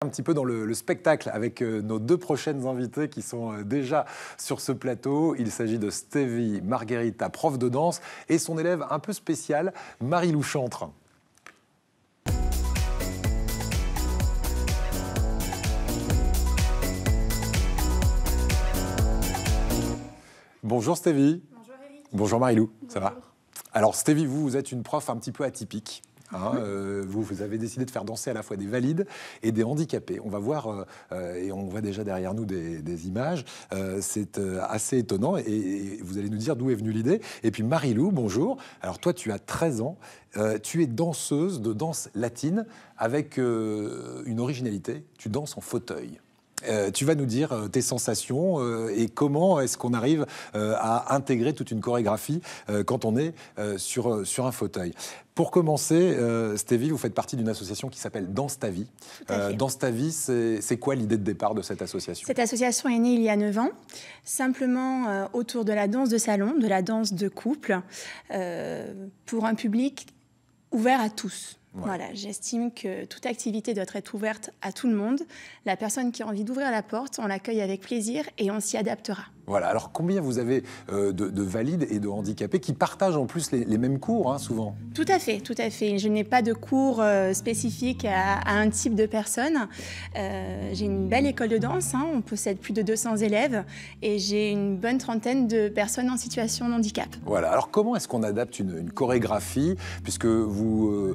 Un petit peu dans le spectacle avec nos deux prochaines invitées qui sont déjà sur ce plateau. Il s'agit de Stevie Margherita, prof de danse, et son élève un peu spécial, Marie-Lou Chantre. Bonjour Stevie. Bonjour Eric. Bonjour Marie-Lou, ça Bonjour. va? Alors Stevie, vous êtes une prof un petit peu atypique. Vous avez décidé de faire danser à la fois des valides et des handicapés. On va voir, et on voit déjà derrière nous des images, c'est assez étonnant et vous allez nous dire d'où est venue l'idée. Et puis Marie-Lou, bonjour. Alors toi, tu as 13 ans, tu es danseuse de danse latine avec une originalité, tu danses en fauteuil. Tu vas nous dire tes sensations et comment est-ce qu'on arrive à intégrer toute une chorégraphie quand on est sur un fauteuil. Pour commencer, Stevie, vous faites partie d'une association qui s'appelle Danse ta vie. Danse ta vie, c'est quoi l'idée de départ de cette association? Cette association est née il y a 9 ans, simplement autour de la danse de salon, de la danse de couple, pour un public ouvert à tous. Ouais. Voilà, j'estime que toute activité doit être ouverte à tout le monde. La personne qui a envie d'ouvrir la porte, on l'accueille avec plaisir et on s'y adaptera. Voilà, alors combien vous avez de valides et de handicapés qui partagent en plus les mêmes cours, hein, souvent? Tout à fait, tout à fait. Je n'ai pas de cours spécifiques à un type de personne. J'ai une belle école de danse, hein, on possède plus de 200 élèves et j'ai une bonne trentaine de personnes en situation de handicap. Voilà, alors comment est-ce qu'on adapte une chorégraphie, puisque vous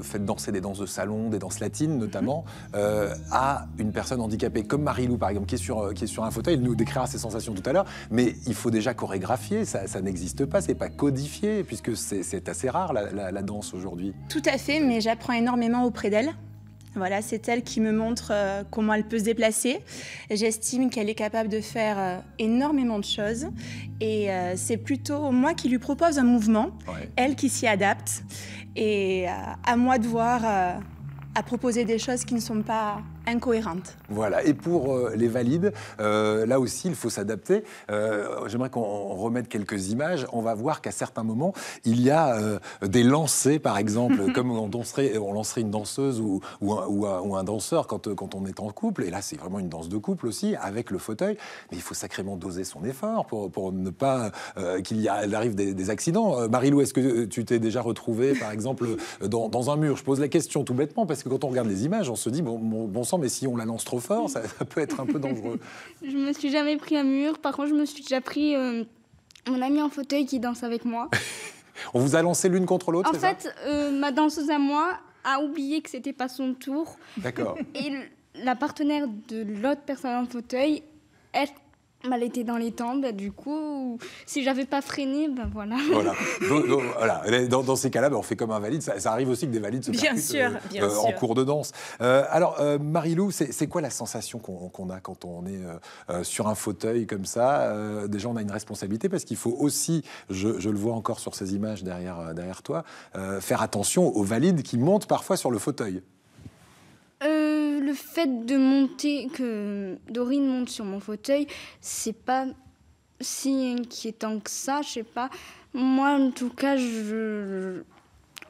faites danser des danses de salon, des danses latines notamment, à une personne handicapée, comme Marie-Lou par exemple, qui est sur un fauteuil, elle nous décrira ses sensations tout à l'heure, mais il faut déjà chorégraphier, ça n'existe pas, c'est pas codifié, puisque c'est assez rare la danse aujourd'hui. Tout à fait, mais j'apprends énormément auprès d'elle. Voilà, c'est elle qui me montre comment elle peut se déplacer. J'estime qu'elle est capable de faire énormément de choses et c'est plutôt moi qui lui propose un mouvement, ouais. Elle qui s'y adapte et à moi de voir à proposer des choses qui ne sont pas incohérentes. Voilà, et pour les valides, là aussi, il faut s'adapter. J'aimerais qu'on remette quelques images. On va voir qu'à certains moments, il y a des lancers, par exemple, comme on lancerait une danseuse ou un danseur quand on est en couple. Et là, c'est vraiment une danse de couple aussi, avec le fauteuil. Mais il faut sacrément doser son effort pour ne pas qu'il arrive des accidents. Marie-Lou, est-ce que tu t'es déjà retrouvée, par exemple, dans un mur? Je pose la question tout bêtement, parce que quand on regarde les images, on se dit, bon sang, mais si on la lance trop fort, ça peut être un peu dangereux. Je me suis jamais pris un mur. Par contre, je me suis déjà pris mon ami en fauteuil qui danse avec moi. On vous a lancé l'une contre l'autre? En fait, ma danseuse à moi a oublié que c'était pas son tour. D'accord. Et la partenaire de l'autre personne en fauteuil, elle était dans les temps, du coup, si j'avais pas freiné, voilà. Voilà. Dans ces cas-là, on fait comme un valide. Ça arrive aussi que des valides se percutent en cours de danse. Alors, Marie-Lou, c'est quoi la sensation qu'on a quand on est sur un fauteuil comme ça? Déjà, on a une responsabilité parce qu'il faut aussi, je le vois encore sur ces images derrière toi, faire attention aux valides qui montent parfois sur le fauteuil. Le fait de monter, que Dorine monte sur mon fauteuil, c'est pas si inquiétant que ça, je sais pas. Moi, en tout cas, je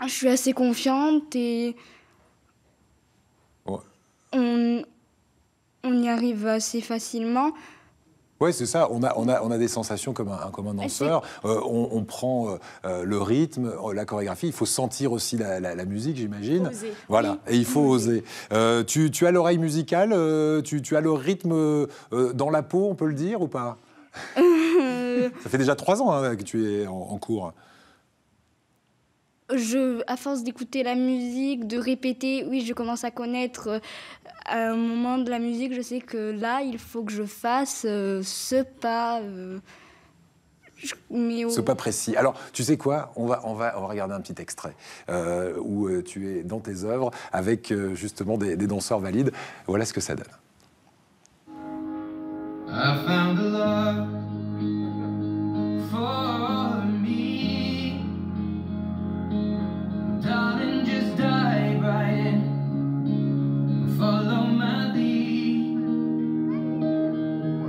suis assez confiante et ouais. On y arrive assez facilement. Oui, c'est ça. On a des sensations comme un danseur. On prend le rythme, la chorégraphie. Il faut sentir aussi la musique, j'imagine. Oser. Voilà, et il faut oser. Tu as l'oreille musicale, tu as le rythme dans la peau, on peut le dire ou pas? Ça fait déjà 3 ans que tu es en cours. À force d'écouter la musique, de répéter, oui, je commence à connaître un moment de la musique. Je sais que là, il faut que je fasse ce pas. Ce pas précis. Alors, tu sais quoi? On va regarder un petit extrait où tu es dans tes œuvres avec justement des danseurs valides. Voilà ce que ça donne. I found a love for me. Darling, just dive right in. Follow my lead.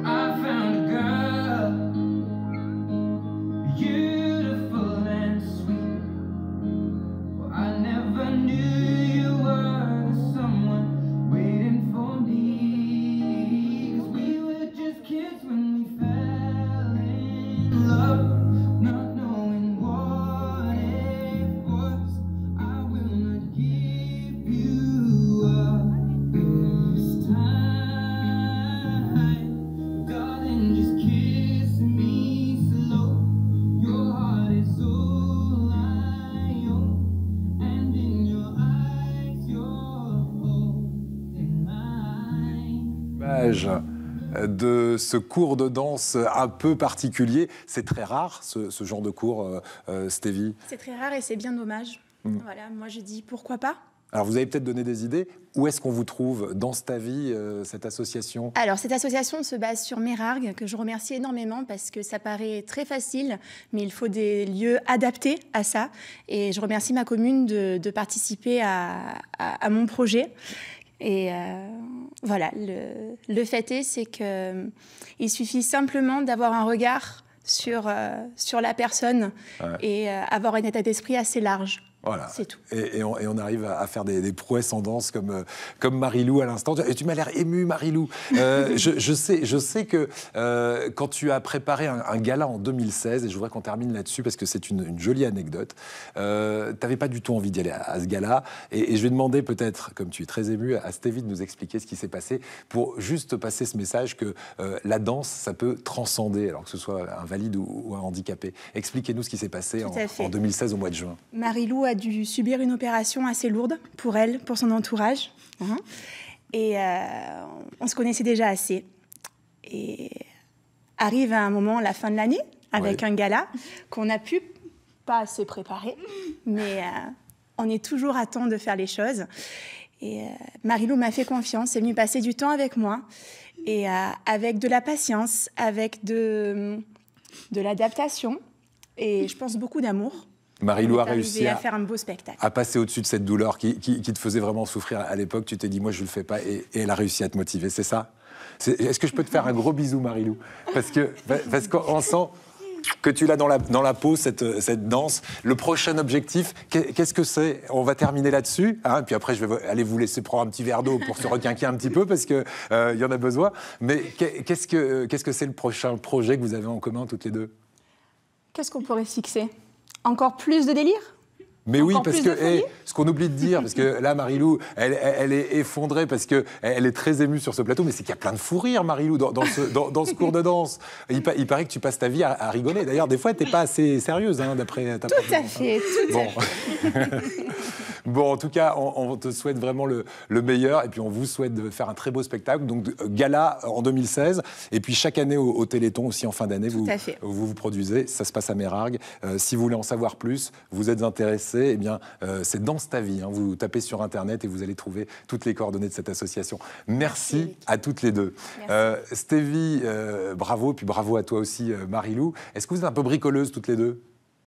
I found a girl, beautiful and sweet. Well, I never knew you were the someone waiting for Image de ce cours de danse un peu particulier. C'est très rare, ce genre de cours, Stevie. C'est très rare et c'est bien dommage. Voilà, moi je dis pourquoi pas. Alors vous avez peut-être donné des idées. Où est-ce qu'on vous trouve dans ta vie, cette association? Alors cette association se base sur Mérargues, que je remercie énormément parce que ça paraît très facile, mais il faut des lieux adaptés à ça. Et je remercie ma commune de participer à mon projet. Et voilà, le fait est, c'est qu'il suffit simplement d'avoir un regard sur la personne et avoir un état d'esprit assez large. Voilà. C'est tout. Et on arrive à faire des prouesses en danse comme Marie-Lou à l'instant. Et tu m'as l'air émue, Marie-Lou. Je sais que quand tu as préparé un gala en 2016, et je voudrais qu'on termine là-dessus parce que c'est une jolie anecdote, tu n'avais pas du tout envie d'y aller à ce gala. Et je vais demander peut-être, comme tu es très émue, à Stevie de nous expliquer ce qui s'est passé pour juste passer ce message que la danse, ça peut transcender, alors que ce soit un valide ou un handicapé. Expliquez-nous ce qui s'est passé en 2016 au mois de juin. Marie-Lou a dû subir une opération assez lourde pour elle, pour son entourage. Et on se connaissait déjà assez. Et arrive à un moment, la fin de l'année, avec un gala qu'on n'a pu pas assez préparer, mais on est toujours à temps de faire les choses. Et Marie-Lou m'a fait confiance, est venue passer du temps avec moi, et avec de la patience, avec de l'adaptation, et je pense beaucoup d'amour. Marie-Lou a réussi à faire un beau spectacle. À passer au-dessus de cette douleur qui te faisait vraiment souffrir à l'époque. Tu t'es dit, moi, je ne le fais pas. Et elle a réussi à te motiver, c'est ça? Est-ce que je peux te faire un gros bisou, Marie-Lou? Parce qu'on sent que tu l'as dans la peau, cette danse. Le prochain objectif, qu'est-ce que c'est? On va terminer là-dessus. Puis après, je vais aller vous laisser prendre un petit verre d'eau pour se requinquer un petit peu, parce qu'il y en a besoin. Mais qu'est-ce que c'est le prochain projet que vous avez en commun, toutes les deux? Qu'est-ce qu'on pourrait fixer? Encore plus de délire? Mais oui, parce que ce qu'on oublie de dire, parce que là, Marie-Lou, elle est effondrée parce qu'elle est très émue sur ce plateau, mais c'est qu'il y a plein de fou rire, Marie-Lou, dans ce cours de danse. Il paraît que tu passes ta vie à rigoler. D'ailleurs, des fois, tu n'es pas assez sérieuse, d'après ta Tout à fait, tout à fait. Bon, en tout cas, on te souhaite vraiment le meilleur, et puis on vous souhaite de faire un très beau spectacle. Donc, gala en 2016, et puis chaque année au Téléthon, aussi en fin d'année, vous produisez. Ça se passe à Mérargues. Si vous voulez en savoir plus, vous êtes intéressé, eh bien, c'est Danse ta vie. Vous tapez sur Internet et vous allez trouver toutes les coordonnées de cette association. Merci à toutes les deux. Stevie, bravo, puis bravo à toi aussi, Marie-Lou. Est-ce que vous êtes un peu bricoleuse toutes les deux?